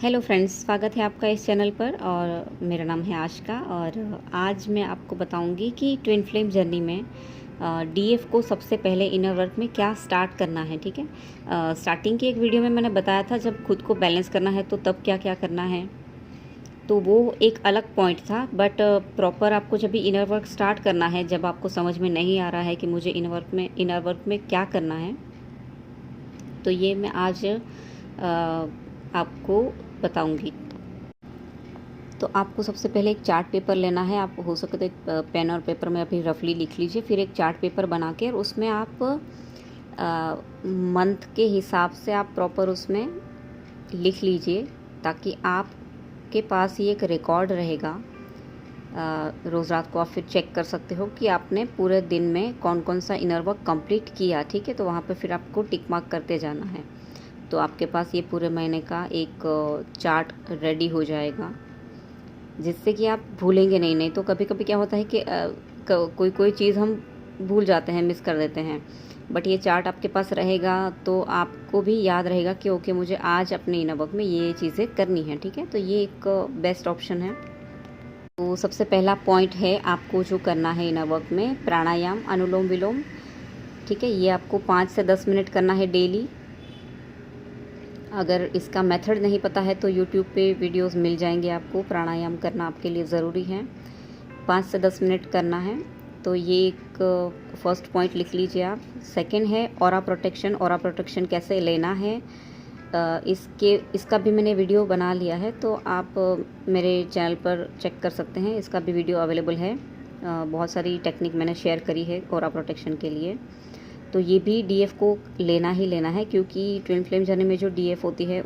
Hello friends, स्वागत है आपका इस चैनल पर। और मेरा नाम है आशिका और आज मैं आपको बताऊंगी कि ट्विन फ्लेम जर्नी में डीएफ को सबसे पहले इनर वर्क में क्या स्टार्ट करना है। ठीक है, स्टार्टिंग की एक वीडियो में मैंने बताया था जब खुद को बैलेंस करना है तो तब क्या क्या करना है, तो वो एक अलग पॉइंट था। बट प्रॉपर आपको जब भी इनर वर्क स्टार्ट करना है, जब आपको समझ में नहीं आ रहा है कि मुझे इनर वर्क में क्या करना है, तो ये मैं आज आपको बताऊंगी। तो आपको सबसे पहले एक चार्ट पेपर लेना है। आप हो सके तो एक पेन और पेपर में अभी रफली लिख लीजिए, फिर एक चार्ट पेपर बना के और उसमें आप मंथ के हिसाब से आप प्रॉपर उसमें लिख लीजिए, ताकि आपके पास ये एक रिकॉर्ड रहेगा। रोज़ रात को आप फिर चेक कर सकते हो कि आपने पूरे दिन में कौन कौन सा इनर वर्क कंप्लीट किया। ठीक है, तो वहाँ पे फिर आपको टिक मार्क करते जाना है। तो आपके पास ये पूरे महीने का एक चार्ट रेडी हो जाएगा, जिससे कि आप भूलेंगे नहीं। तो कभी कभी क्या होता है कि कोई चीज़ हम भूल जाते हैं, मिस कर देते हैं। बट ये चार्ट आपके पास रहेगा तो आपको भी याद रहेगा कि ओके, मुझे आज अपने इनर वर्क में ये चीज़ें करनी है। ठीक है, तो ये एक बेस्ट ऑप्शन है। तो सबसे पहला पॉइंट है आपको जो करना है इनर वर्क में, प्राणायाम, अनुलोम विलोम। ठीक है, ये आपको 5 से 10 मिनट करना है डेली। अगर इसका मेथड नहीं पता है तो यूट्यूब पे वीडियोस मिल जाएंगे आपको। प्राणायाम करना आपके लिए ज़रूरी है, 5 से 10 मिनट करना है। तो ये एक फर्स्ट पॉइंट लिख लीजिए आप। सेकंड है ऑरा प्रोटेक्शन। ऑरा प्रोटेक्शन कैसे लेना है, इसका भी मैंने वीडियो बना लिया है, तो आप मेरे चैनल पर चेक कर सकते हैं। इसका भी वीडियो अवेलेबल है। बहुत सारी टेक्निक मैंने शेयर करी है ऑरा प्रोटेक्शन के लिए। तो ये भी डीएफ को लेना ही लेना है, क्योंकि ट्विन फ्लेम जर्नी में जो डीएफ होती है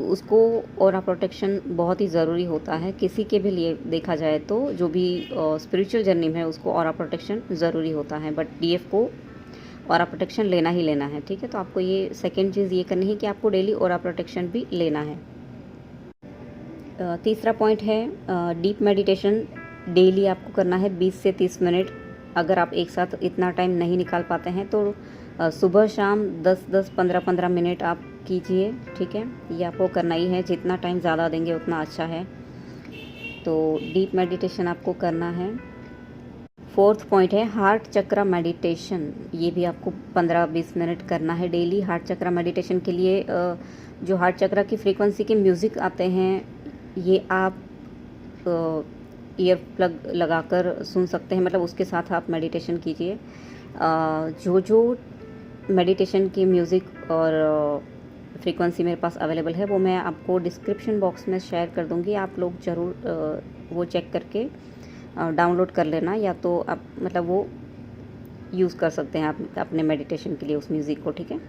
उसको ऑरा प्रोटेक्शन बहुत ही ज़रूरी होता है। किसी के भी लिए देखा जाए तो जो भी स्पिरिचुअल जर्नी में है उसको ऑरा प्रोटेक्शन ज़रूरी होता है, बट डीएफ को ऑरा प्रोटेक्शन लेना ही लेना है। ठीक है, तो आपको ये सेकेंड चीज़ ये करनी है कि आपको डेली ऑरा प्रोटेक्शन भी लेना है। तीसरा पॉइंट है डीप मेडिटेशन। डेली आपको करना है 20 से 30 मिनट। अगर आप एक साथ इतना टाइम नहीं निकाल पाते हैं तो सुबह शाम 10-10, 15-15 मिनट आप कीजिए। ठीक है, ये आपको करना ही है। जितना टाइम ज़्यादा देंगे उतना अच्छा है। तो डीप मेडिटेशन आपको करना है। फोर्थ पॉइंट है हार्ट चक्रा मेडिटेशन। ये भी आपको 15-20 मिनट करना है डेली। हार्ट चक्रा मेडिटेशन के लिए जो हार्ट चक्रा की फ्रीक्वेंसी के म्यूज़िक आते हैं, ये आप ईयर प्लग लगाकर सुन सकते हैं, मतलब उसके साथ आप मेडिटेशन कीजिए। जो मेडिटेशन की म्यूज़िक और फ्रीक्वेंसी मेरे पास अवेलेबल है वो मैं आपको डिस्क्रिप्शन बॉक्स में शेयर कर दूँगी। आप लोग ज़रूर वो चेक करके डाउनलोड कर लेना, या तो आप मतलब वो यूज़ कर सकते हैं आप अपने मेडिटेशन के लिए उस म्यूज़िक को। ठीक है,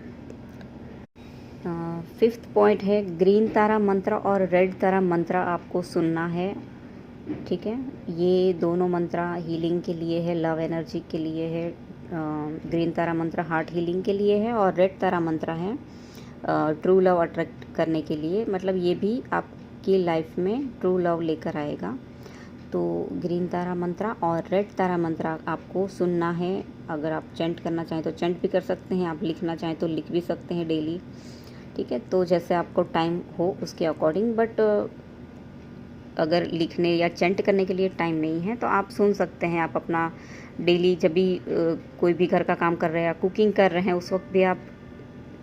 फिफ्थ पॉइंट है ग्रीन तारा मंत्र और रेड तारा मंत्र आपको सुनना है। ठीक है, ये दोनों मंत्र हीलिंग के लिए है, लव एनर्जी के लिए है। ग्रीन तारा मंत्र हार्ट हीलिंग के लिए है और रेड तारा मंत्र है ट्रू लव अट्रैक्ट करने के लिए। मतलब ये भी आपकी लाइफ में ट्रू लव लेकर आएगा। तो ग्रीन तारा मंत्र और रेड तारा मंत्र आपको सुनना है। अगर आप चैंट करना चाहें तो चैंट भी कर सकते हैं, आप लिखना चाहें तो लिख भी सकते हैं डेली। ठीक है, तो जैसे आपको टाइम हो उसके अकॉर्डिंग। बट अगर लिखने या चैंट करने के लिए टाइम नहीं है तो आप सुन सकते हैं। आप अपना डेली जब भी कोई भी घर का काम कर रहे हैं या कुकिंग कर रहे हैं, उस वक्त भी आप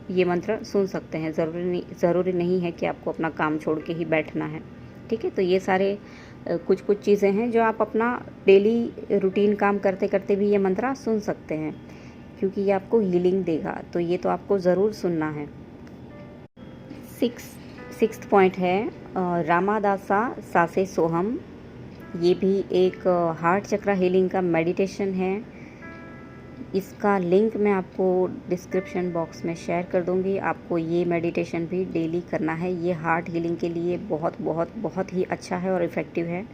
ये मंत्र सुन सकते हैं। ज़रूरी नहीं है कि आपको अपना काम छोड़ के ही बैठना है। ठीक है, तो ये सारे कुछ चीज़ें हैं जो आप अपना डेली रूटीन काम करते करते भी ये मंत्र सुन सकते हैं, क्योंकि ये आपको हीलिंग देगा। तो ये तो आपको ज़रूर सुनना है। सिक्स्थ पॉइंट है रामादासा सासे सोहम। ये भी एक हार्ट चक्रा हीलिंग का मेडिटेशन है। इसका लिंक मैं आपको डिस्क्रिप्शन बॉक्स में शेयर कर दूंगी। आपको ये मेडिटेशन भी डेली करना है। ये हार्ट हीलिंग के लिए बहुत बहुत बहुत ही अच्छा है और इफ़ेक्टिव है।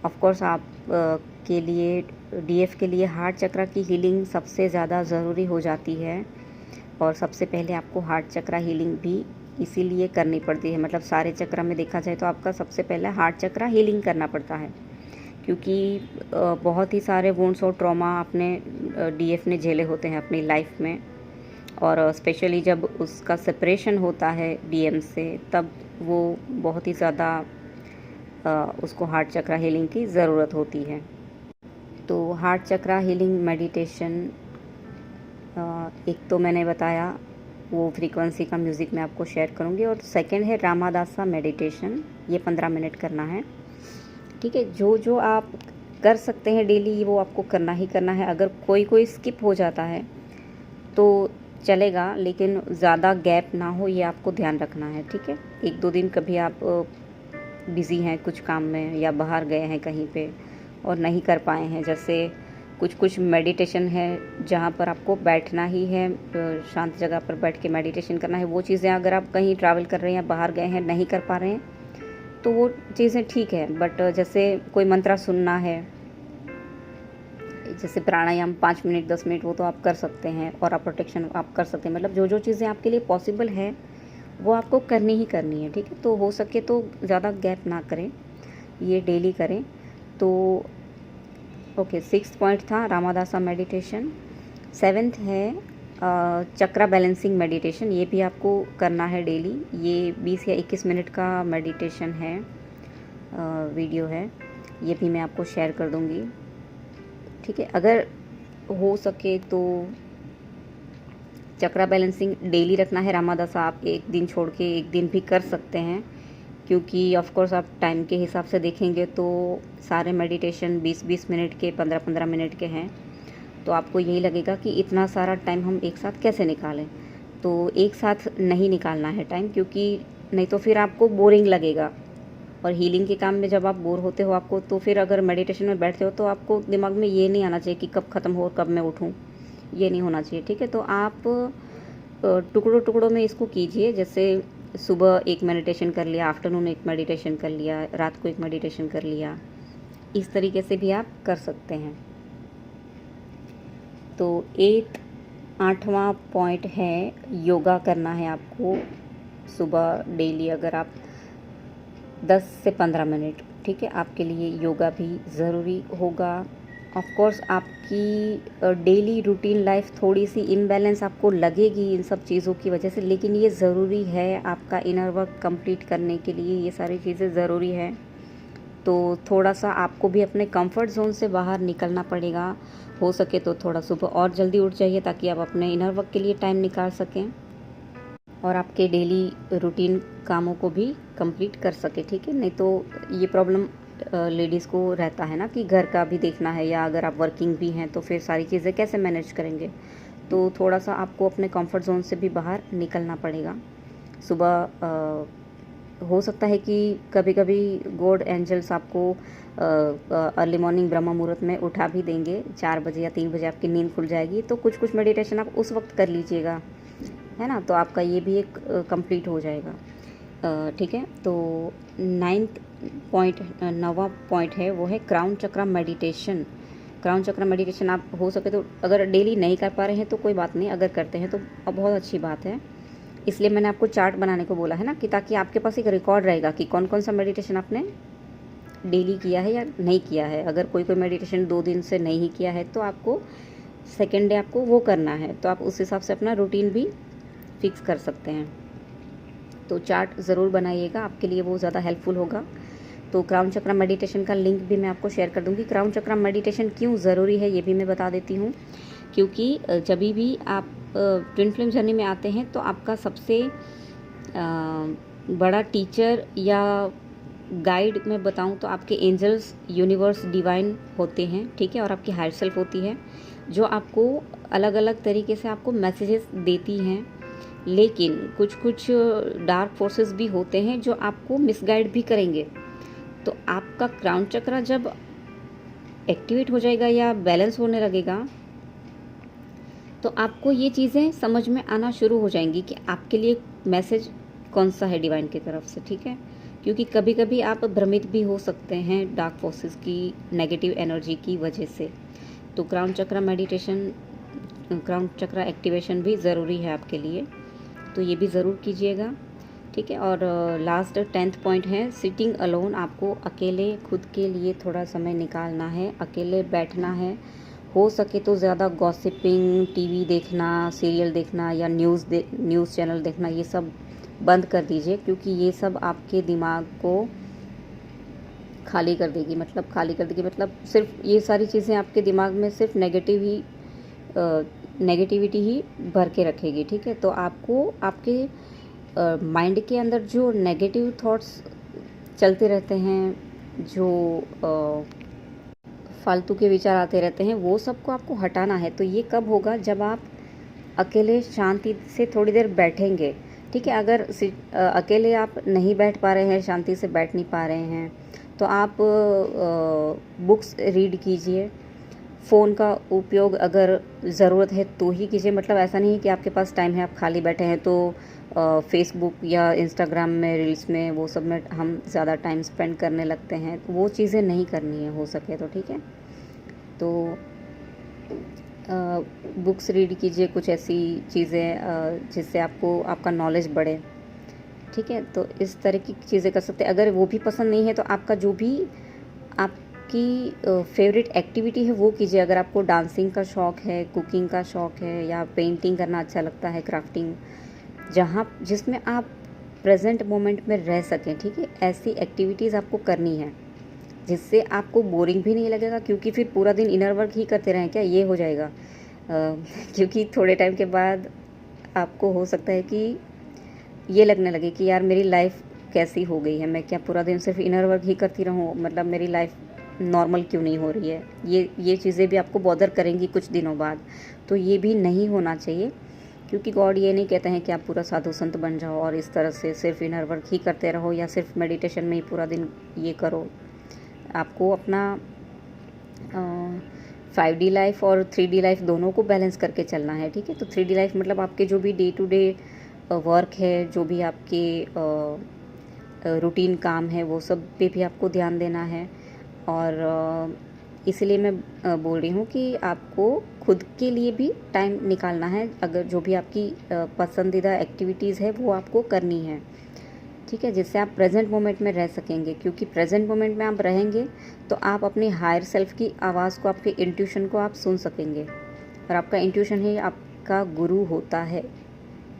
ऑफ कोर्स आप के लिए डीएफ के लिए हार्ट चक्रा की हीलिंग सबसे ज़्यादा ज़रूरी हो जाती है, और सबसे पहले आपको हार्ट चक्रा हीलिंग भी इसीलिए करनी पड़ती है। मतलब सारे चक्रा में देखा जाए तो आपका सबसे पहले हार्ट चक्रा हीलिंग करना पड़ता है, क्योंकि बहुत ही सारे वुंड्स और ट्रॉमा अपने डीएफ ने झेले होते हैं अपनी लाइफ में। और स्पेशली जब उसका सेपरेशन होता है डीएम से, तब वो बहुत ही ज़्यादा उसको हार्ट चक्रा हीलिंग की ज़रूरत होती है। तो हार्ट चक्रा हीलिंग मेडिटेशन एक तो मैंने बताया, वो फ्रीक्वेंसी का म्यूज़िक मैं आपको शेयर करूँगी, और सेकंड है रामादासा मेडिटेशन, ये 15 मिनट करना है। ठीक है, जो जो आप कर सकते हैं डेली वो आपको करना ही करना है। अगर कोई स्किप हो जाता है तो चलेगा, लेकिन ज़्यादा गैप ना हो, ये आपको ध्यान रखना है। ठीक है, 1-2 दिन कभी आप बिज़ी हैं कुछ काम में या बाहर गए हैं कहीं पे और नहीं कर पाए हैं, जैसे कुछ मेडिटेशन है जहाँ पर आपको बैठना ही है, शांत जगह पर बैठ के मेडिटेशन करना है, वो चीज़ें अगर आप कहीं ट्रैवल कर रहे हैं या बाहर गए हैं नहीं कर पा रहे हैं तो वो चीज़ें ठीक है। बट जैसे कोई मंत्र सुनना है, जैसे प्राणायाम 5 मिनट 10 मिनट, वो तो आप कर सकते हैं, और आप प्रोटेक्शन आप कर सकते हैं। मतलब जो जो चीज़ें आपके लिए पॉसिबल है वो आपको करनी ही करनी है। ठीक है, तो हो सके तो ज़्यादा गैप ना करें, ये डेली करें। तो ओके, 6th पॉइंट था रामादासा मेडिटेशन। 7th है चक्रा बैलेंसिंग मेडिटेशन, ये भी आपको करना है डेली। ये 20 या 21 मिनट का मेडिटेशन है, वीडियो है, ये भी मैं आपको शेयर कर दूँगी। ठीक है, अगर हो सके तो चक्रा बैलेंसिंग डेली रखना है। रामादासा आप एक दिन छोड़ के एक दिन भी कर सकते हैं, क्योंकि ऑफ कोर्स आप टाइम के हिसाब से देखेंगे तो सारे मेडिटेशन 20-20 मिनट के, 15-15 मिनट के हैं, तो आपको यही लगेगा कि इतना सारा टाइम हम एक साथ कैसे निकालें। तो एक साथ नहीं निकालना है टाइम, क्योंकि नहीं तो फिर आपको बोरिंग लगेगा। और हीलिंग के काम में जब आप बोर होते हो आपको, तो फिर अगर मेडिटेशन में बैठते हो तो आपको दिमाग में ये नहीं आना चाहिए कि कब ख़त्म हो और कब मैं उठूँ, ये नहीं होना चाहिए। ठीक है, तो आप टुकड़ों टुकड़ों में इसको कीजिए। जैसे सुबह एक मेडिटेशन कर लिया, आफ्टरनून एक मेडिटेशन कर लिया, रात को एक मेडिटेशन कर लिया, इस तरीके से भी आप कर सकते हैं। तो 8वां पॉइंट है योगा करना है आपको सुबह डेली, अगर आप 10 से 15 मिनट। ठीक है, आपके लिए योगा भी ज़रूरी होगा। ऑफ कोर्स आपकी डेली रूटीन लाइफ थोड़ी सी इम्बैलेंस आपको लगेगी इन सब चीज़ों की वजह से, लेकिन ये ज़रूरी है आपका इनर वर्क कंप्लीट करने के लिए, ये सारी चीज़ें ज़रूरी है। तो थोड़ा सा आपको भी अपने कंफर्ट जोन से बाहर निकलना पड़ेगा। हो सके तो थोड़ा सुबह और जल्दी उठ जाइए, ताकि आप अपने इनर वर्क के लिए टाइम निकाल सकें और आपके डेली रूटीन कामों को भी कंप्लीट कर सके। ठीक है, नहीं तो ये प्रॉब्लम लेडीज़ को रहता है ना कि घर का भी देखना है, या अगर आप वर्किंग भी हैं तो फिर सारी चीज़ें कैसे मैनेज करेंगे। तो थोड़ा सा आपको अपने कंफर्ट जोन से भी बाहर निकलना पड़ेगा। सुबह हो सकता है कि कभी कभी गॉड एंजल्स आपको अर्ली मॉर्निंग ब्रह्म मुहूर्त में उठा भी देंगे, 4 बजे या 3 बजे आपकी नींद खुल जाएगी, तो कुछ मेडिटेशन आप उस वक्त कर लीजिएगा, है ना, तो आपका ये भी एक कंप्लीट हो जाएगा। ठीक है, तो 9वां पॉइंट है वो है क्राउन चक्रा मेडिटेशन। क्राउन चक्रा मेडिटेशन आप हो सके तो, अगर डेली नहीं कर पा रहे हैं तो कोई बात नहीं, अगर करते हैं तो बहुत अच्छी बात है। इसलिए मैंने आपको चार्ट बनाने को बोला है ना, कि ताकि आपके पास एक रिकॉर्ड रहेगा कि कौन कौन सा मेडिटेशन आपने डेली किया है या नहीं किया है। अगर कोई मेडिटेशन 2 दिन से नहीं किया है तो आपको सेकेंड डे आपको वो करना है, तो आप उस हिसाब से अपना रूटीन भी फिक्स कर सकते हैं। तो चार्ट ज़रूर बनाइएगा, आपके लिए वो ज़्यादा हेल्पफुल होगा। तो क्राउन चक्रा मेडिटेशन का लिंक भी मैं आपको शेयर कर दूंगी। क्राउन चक्रा मेडिटेशन क्यों ज़रूरी है ये भी मैं बता देती हूँ, क्योंकि जब भी आप ट्विन फ्लेम जर्नी में आते हैं तो आपका सबसे बड़ा टीचर या गाइड मैं बताऊँ तो आपके एंजल्स, यूनिवर्स, डिवाइन होते हैं। ठीक है, और आपकी हायर सेल्फ होती है, जो आपको अलग अलग तरीके से आपको मैसेजेस देती हैं। लेकिन कुछ डार्क फोर्सेस भी होते हैं जो आपको मिसगाइड भी करेंगे। तो आपका क्राउन चक्रा जब एक्टिवेट हो जाएगा या बैलेंस होने लगेगा, तो आपको ये चीज़ें समझ में आना शुरू हो जाएंगी कि आपके लिए मैसेज कौन सा है डिवाइन की तरफ से। ठीक है, क्योंकि कभी कभी आप भ्रमित भी हो सकते हैं डार्क फोर्सेस की, नेगेटिव एनर्जी की वजह से। तो क्राउन चक्रा मेडिटेशन, क्राउन चक्रा एक्टिवेशन भी ज़रूरी है आपके लिए, तो ये भी ज़रूर कीजिएगा। ठीक है, और लास्ट 10th पॉइंट है सिटिंग अलोन। आपको अकेले खुद के लिए थोड़ा समय निकालना है, अकेले बैठना है। हो सके तो ज़्यादा गॉसिपिंग, टीवी देखना, सीरियल देखना या न्यूज़ चैनल देखना, ये सब बंद कर दीजिए, क्योंकि ये सब आपके दिमाग को खाली कर देगी। मतलब सिर्फ ये सारी चीज़ें आपके दिमाग में सिर्फ नेगेटिविटी ही भर के रखेगी, ठीक है। तो आपको आपके माइंड के अंदर जो नेगेटिव थॉट्स चलते रहते हैं, जो फालतू के विचार आते रहते हैं, वो सबको आपको हटाना है। तो ये कब होगा? जब आप अकेले शांति से थोड़ी देर बैठेंगे, ठीक है। अगर अकेले आप नहीं बैठ पा रहे हैं, शांति से बैठ नहीं पा रहे हैं, तो आप बुक्स रीड कीजिए। फ़ोन का उपयोग अगर ज़रूरत है तो ही कीजिए। मतलब ऐसा नहीं है कि आपके पास टाइम है, आप खाली बैठे हैं तो फेसबुक या इंस्टाग्राम में, रील्स में, वो सब में हम ज़्यादा टाइम स्पेंड करने लगते हैं। वो चीज़ें नहीं करनी है, हो सके तो, ठीक है। तो बुक्स रीड कीजिए, कुछ ऐसी चीज़ें जिससे आपको आपका नॉलेज बढ़े, ठीक है। तो इस तरह की चीज़ें कर सकते हैं। अगर वो भी पसंद नहीं है तो आपका जो भी आपकी फेवरेट एक्टिविटी है वो कीजिए। अगर आपको डांसिंग का शौक़ है, कुकिंग का शौक़ है, या पेंटिंग करना अच्छा लगता है, क्राफ्टिंग, जिसमें आप प्रेजेंट मोमेंट में रह सकें, ठीक है, ऐसी एक्टिविटीज़ आपको करनी है, जिससे आपको बोरिंग भी नहीं लगेगा। क्योंकि फिर पूरा दिन इनर वर्क ही करते रहें क्या, ये हो जाएगा। क्योंकि थोड़े टाइम के बाद आपको हो सकता है कि ये लगने लगे कि यार मेरी लाइफ कैसी हो गई है, मैं क्या पूरा दिन सिर्फ इनर वर्क ही करती रहूं, मतलब मेरी लाइफ नॉर्मल क्यों नहीं हो रही है। ये चीज़ें भी आपको बॉदर करेंगी कुछ दिनों बाद। तो ये भी नहीं होना चाहिए, क्योंकि गॉड ये नहीं कहते हैं कि आप पूरा साधु संत बन जाओ और इस तरह से सिर्फ इनर वर्क ही करते रहो, या सिर्फ मेडिटेशन में ही पूरा दिन ये करो। आपको अपना 5D लाइफ और 3D लाइफ दोनों को बैलेंस करके चलना है, ठीक है। तो 3D लाइफ मतलब आपके जो भी डे टू डे वर्क है, जो भी आपके रूटीन काम है, वो सब पे भी आपको ध्यान देना है। और इसलिए मैं बोल रही हूँ कि आपको खुद के लिए भी टाइम निकालना है। अगर जो भी आपकी पसंदीदा एक्टिविटीज़ है वो आपको करनी है, ठीक है, जिससे आप प्रेजेंट मोमेंट में रह सकेंगे। क्योंकि प्रेजेंट मोमेंट में आप रहेंगे तो आप अपनी हायर सेल्फ की आवाज़ को, आपके इंट्यूशन को आप सुन सकेंगे। और आपका इंट्यूशन ही आपका गुरु होता है,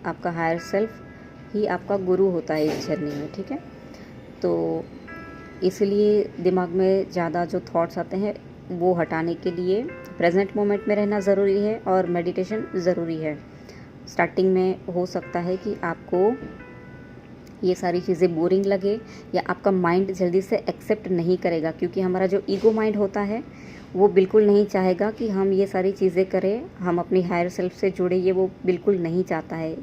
आपका हायर सेल्फ ही आपका गुरु होता है इस जर्नी में, ठीक है। तो इसलिए दिमाग में ज़्यादा जो थॉट्स आते हैं वो हटाने के लिए प्रेजेंट मोमेंट में रहना ज़रूरी है और मेडिटेशन ज़रूरी है। स्टार्टिंग में हो सकता है कि आपको ये सारी चीज़ें बोरिंग लगे, या आपका माइंड जल्दी से एक्सेप्ट नहीं करेगा, क्योंकि हमारा जो ईगो माइंड होता है वो बिल्कुल नहीं चाहेगा कि हम ये सारी चीज़ें करें, हम अपनी हायर सेल्फ से जुड़े, ये वो बिल्कुल नहीं चाहता है।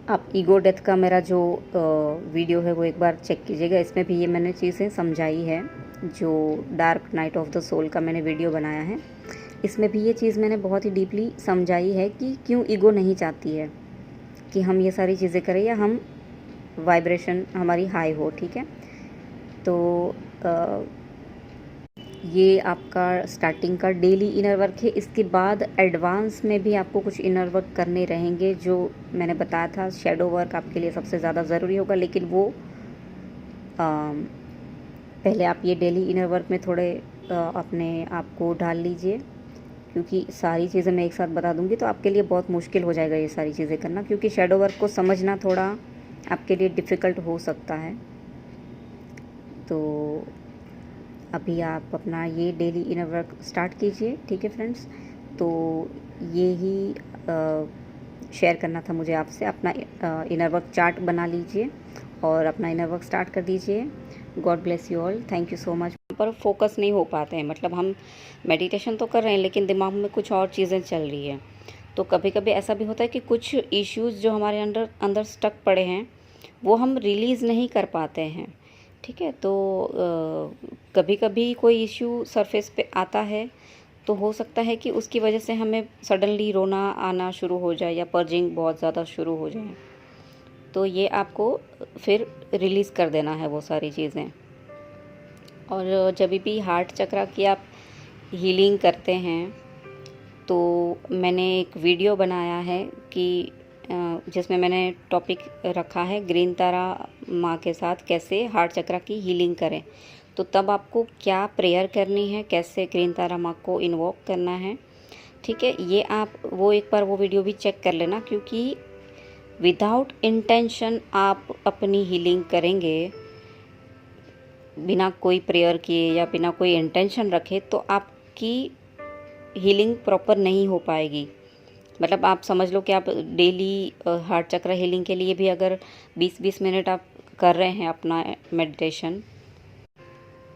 आप ईगो डेथ का मेरा जो वीडियो है वो एक बार चेक कीजिएगा, इसमें भी ये मैंने चीज़ें समझाई है। जो dark night of the soul का मैंने वीडियो बनाया है, इसमें भी ये चीज़ मैंने बहुत ही डीपली समझाई है कि क्यों ईगो नहीं चाहती है कि हम ये सारी चीज़ें करें या हम वाइब्रेशन हमारी हाई हो, ठीक है। तो ये आपका स्टार्टिंग का डेली इनर वर्क है। इसके बाद एडवांस में भी आपको कुछ इनर वर्क करने रहेंगे, जो मैंने बताया था। शैडो वर्क आपके लिए सबसे ज़्यादा ज़रूरी होगा, लेकिन वो पहले आप ये डेली इनर वर्क में थोड़े अपने आप को डाल लीजिए, क्योंकि सारी चीज़ें मैं एक साथ बता दूंगी तो आपके लिए बहुत मुश्किल हो जाएगा ये सारी चीज़ें करना, क्योंकि शैडो वर्क को समझना थोड़ा आपके लिए डिफ़िकल्ट हो सकता है। तो अभी आप अपना ये डेली इनर वर्क स्टार्ट कीजिए, ठीक है फ्रेंड्स। तो ये ही शेयर करना था मुझे आपसे। अपना इनर वर्क चार्ट बना लीजिए और अपना इनर वर्क स्टार्ट कर दीजिए। God bless you all, thank you so much. पर फोकस नहीं हो पाते हैं, मतलब हम मेडिटेशन तो कर रहे हैं लेकिन दिमाग में कुछ और चीज़ें चल रही है। तो कभी कभी ऐसा भी होता है कि कुछ इश्यूज़ जो हमारे अंदर स्टक पड़े हैं वो हम रिलीज़ नहीं कर पाते हैं, ठीक है। तो कभी कभी कोई इश्यू सरफेस पे आता है तो हो सकता है कि उसकी वजह से हमें सडनली रोना आना शुरू हो जाए या पर्जिंग बहुत ज़्यादा शुरू हो जाए। तो ये आपको फिर रिलीज़ कर देना है वो सारी चीज़ें। और जब भी हार्ट चक्रा की आप हीलिंग करते हैं तो मैंने एक वीडियो बनाया है कि जिसमें मैंने टॉपिक रखा है ग्रीन तारा माँ के साथ कैसे हार्ट चक्रा की हीलिंग करें। तो तब आपको क्या प्रेयर करनी है, कैसे ग्रीन तारा माँ को इन्वोक करना है, ठीक है, ये आप वो एक बार वो वीडियो भी चेक कर लेना, क्योंकि विदाउट इंटेंशन आप अपनी हीलिंग करेंगे बिना कोई प्रेयर किए या बिना कोई इंटेंशन रखे, तो आपकी हीलिंग प्रॉपर नहीं हो पाएगी। मतलब आप समझ लो कि आप डेली हार्ट चक्र हीलिंग के लिए भी अगर 20-20 मिनट आप कर रहे हैं अपना मेडिटेशन,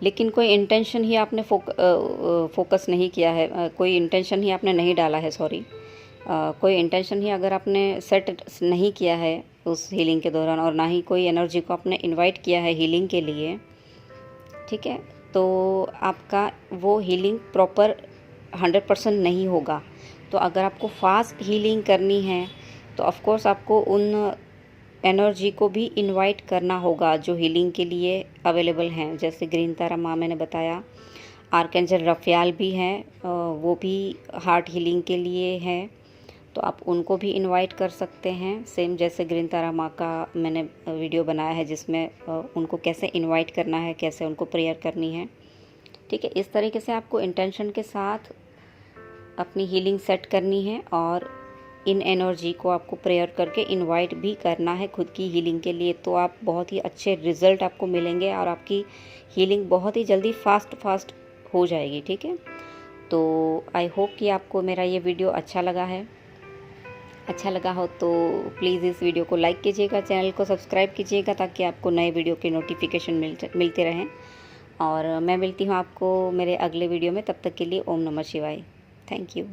लेकिन कोई इंटेंशन ही आपने फोकस नहीं किया है, कोई इंटेंशन ही आपने नहीं डाला है, सॉरी, कोई इंटेंशन ही अगर आपने सेट नहीं किया है उस हीलिंग के दौरान, और ना ही कोई एनर्जी को आपने इनवाइट किया है हीलिंग के लिए, ठीक है, तो आपका वो हीलिंग प्रॉपर 100% नहीं होगा। तो अगर आपको फास्ट हीलिंग करनी है तो ऑफ कोर्स आपको उन एनर्जी को भी इनवाइट करना होगा जो हीलिंग के लिए अवेलेबल हैं। जैसे ग्रीन तारा माँ मैंने बताया, आर्कएंजल रफियाल भी हैं, वो भी हार्ट हीलिंग के लिए है, तो आप उनको भी इनवाइट कर सकते हैं। सेम जैसे ग्रीन तारा माँ का मैंने वीडियो बनाया है जिसमें उनको कैसे इनवाइट करना है, कैसे उनको प्रेयर करनी है, ठीक है। इस तरीके से आपको इंटेंशन के साथ अपनी हीलिंग सेट करनी है और इन एनर्जी को आपको प्रेयर करके इनवाइट भी करना है खुद की हीलिंग के लिए। तो आप बहुत ही अच्छे रिज़ल्ट आपको मिलेंगे और आपकी हीलिंग बहुत ही जल्दी फास्ट हो जाएगी, ठीक है। तो आई होप कि आपको मेरा ये वीडियो अच्छा लगा हो तो प्लीज़ इस वीडियो को लाइक कीजिएगा, चैनल को सब्सक्राइब कीजिएगा ताकि आपको नए वीडियो के नोटिफिकेशन मिलते रहें। और मैं मिलती हूँ आपको मेरे अगले वीडियो में, तब तक के लिए ओम नमः शिवाय। Thank you.